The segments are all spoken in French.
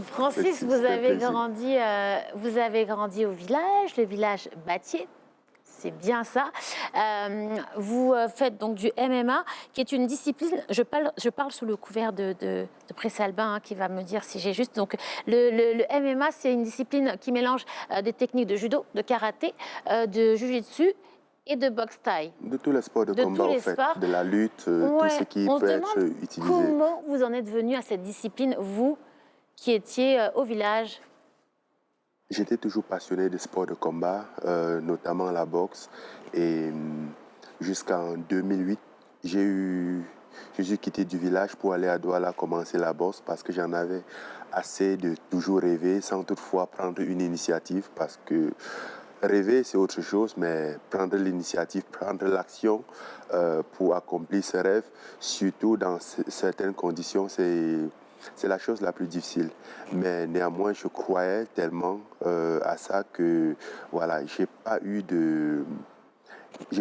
Francis, vous avez grandi au village, le village Battier. C'est bien ça. Vous faites donc du MMA, qui est une discipline. Je parle sous le couvert de Presse Albin, hein, qui va me dire si j'ai juste. Donc, le MMA, c'est une discipline qui mélange des techniques de judo, de karaté, de jujitsu et de boxe thaï. De tous les sports de combat, en fait, de la lutte, Ouais, tout ce qui peut être utilisé. Comment vous en êtes venu à cette discipline, vous qui étiez au village? J'étais toujours passionné de sports de combat, notamment la boxe. Et jusqu'en 2008, je suis quitté du village pour aller à Douala commencer la boxe parce que j'en avais assez de toujours rêver sans toutefois prendre une initiative parce que rêver, c'est autre chose, mais prendre l'initiative, prendre l'action pour accomplir ce rêve, surtout dans certaines conditions, c'est la chose la plus difficile. Mais néanmoins, je croyais tellement à ça que voilà, j'ai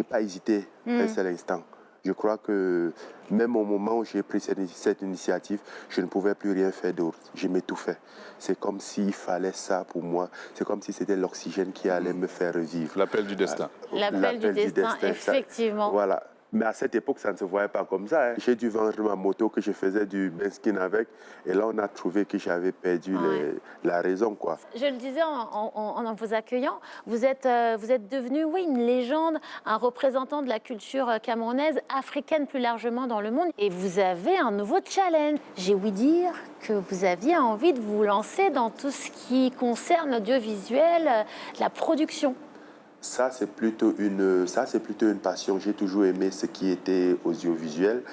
pas hésité un seul instant. Je crois que même au moment où j'ai pris cette initiative, je ne pouvais plus rien faire d'autre. Je m'étouffais. C'est comme s'il fallait ça pour moi. C'est comme si c'était l'oxygène qui allait me faire revivre. L'appel du destin. L'appel du destin, effectivement. Ça, voilà. Mais à cette époque, ça ne se voyait pas comme ça. Hein. J'ai dû vendre ma moto que je faisais du benskin avec. Et là, on a trouvé que j'avais perdu la raison, quoi. Je le disais en vous accueillant, vous êtes devenu, oui, une légende, un représentant de la culture camerounaise, africaine plus largement dans le monde. Et vous avez un nouveau challenge. J'ai ouï dire que vous aviez envie de vous lancer dans tout ce qui concerne l'audiovisuel, la production. Ça, c'est plutôt une passion. J'ai toujours aimé ce qui était audiovisuel.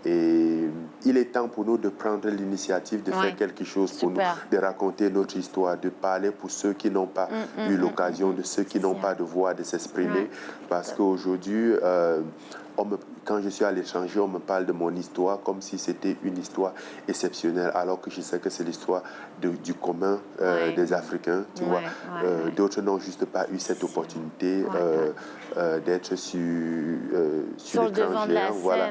Et il est temps pour nous de prendre l'initiative de faire quelque chose pour nous, de raconter notre histoire, de parler pour ceux qui n'ont pas eu l'occasion, de ceux qui n'ont pas de voix, de s'exprimer. Parce qu'aujourd'hui, quand je suis à l'étranger, on me parle de mon histoire comme si c'était une histoire exceptionnelle, alors que je sais que c'est l'histoire du commun des Africains. Tu vois. D'autres n'ont juste pas eu cette opportunité d'être sur le devant de la scène. Voilà.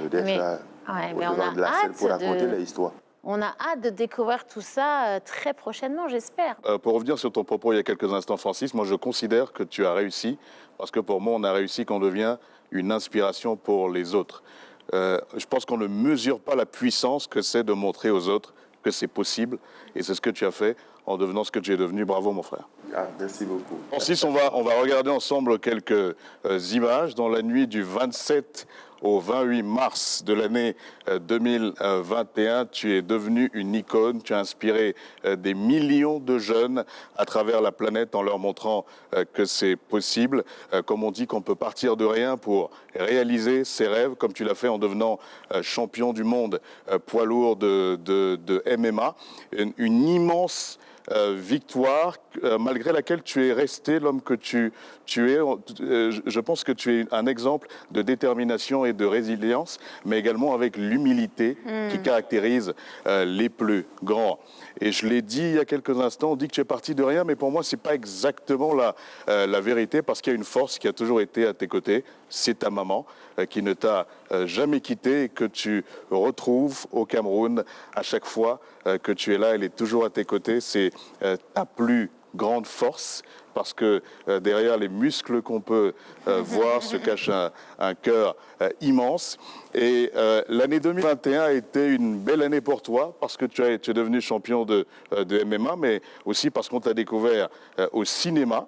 D'être au devant de la scène pour raconter l'histoire. On a hâte de découvrir tout ça très prochainement, j'espère. Pour revenir sur ton propos il y a quelques instants, Francis, moi je considère que tu as réussi, parce que pour moi on a réussi quand on devient une inspiration pour les autres. Je pense qu'on ne mesure pas la puissance que c'est de montrer aux autres que c'est possible, et c'est ce que tu as fait en devenant ce que tu es devenu. Bravo mon frère. Ah, merci beaucoup. Francis, on va regarder ensemble quelques images. Dans la nuit du 27 au 28 mars de l'année 2021, tu es devenu une icône. Tu as inspiré des millions de jeunes à travers la planète en leur montrant que c'est possible. Comme on dit qu'on peut partir de rien pour réaliser ses rêves, comme tu l'as fait en devenant champion du monde poids lourd de MMA. Une immense victoire, malgré laquelle tu es resté l'homme que tu es. Je pense que tu es un exemple de détermination et de résilience, mais également avec l'humilité qui caractérise les plus grands. Et je l'ai dit il y a quelques instants, on dit que tu es parti de rien, mais pour moi, ce n'est pas exactement la vérité, parce qu'il y a une force qui a toujours été à tes côtés, c'est ta maman, qui ne t'a jamais quitté et que tu retrouves au Cameroun à chaque fois que tu es là. Elle est toujours à tes côtés, c'est ta plus grande force, parce que derrière les muscles qu'on peut voir se cache un cœur immense. Et l'année 2021 a été une belle année pour toi, parce que tu es devenu champion de MMA, mais aussi parce qu'on t'a découvert au cinéma.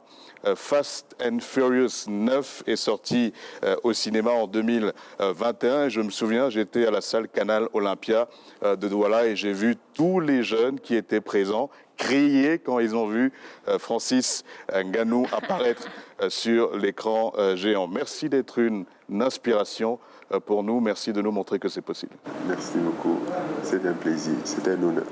Fast and Furious 9 est sorti au cinéma en 2021. Et je me souviens, j'étais à la salle Canal Olympia de Douala et j'ai vu tous les jeunes qui étaient présents crier quand ils ont vu Francis Ngannou apparaître sur l'écran géant. Merci d'être une inspiration pour nous. Merci de nous montrer que c'est possible. Merci beaucoup. C'est un plaisir. C'est un honneur.